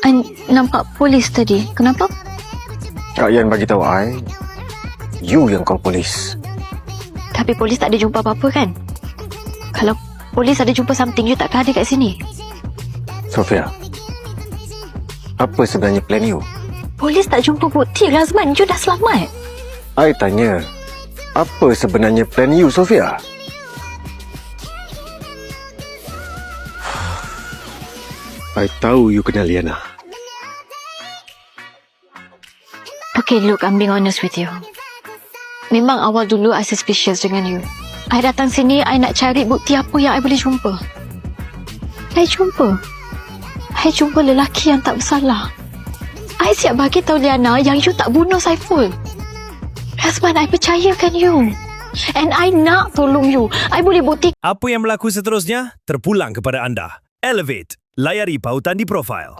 I nampak polis tadi. Kenapa? Kak Yan bagi tahu I, you yang call polis. Tapi polis tak ada jumpa apa-apa kan? Kalau polis ada jumpa something, you takkan ada kat sini. Sofia, apa sebenarnya plan you? Polis tak jumpa bukti, Razman. You dah selamat. I tanya, apa sebenarnya plan you, Sofia? I tahu you kenal Liana. Okay, look, I'm being honest with you. Memang awal dulu I suspicious dengan you. I datang sini, I nak cari bukti apa yang I boleh jumpa. I jumpa lelaki yang tak bersalah. I siap bagi tahu Liana yang you tak bunuh Saiful. Razman, I percayakan you. And I nak tolong you. I boleh bukti. Apa yang berlaku seterusnya terpulang kepada anda. Elevate. Layari pautan di profil.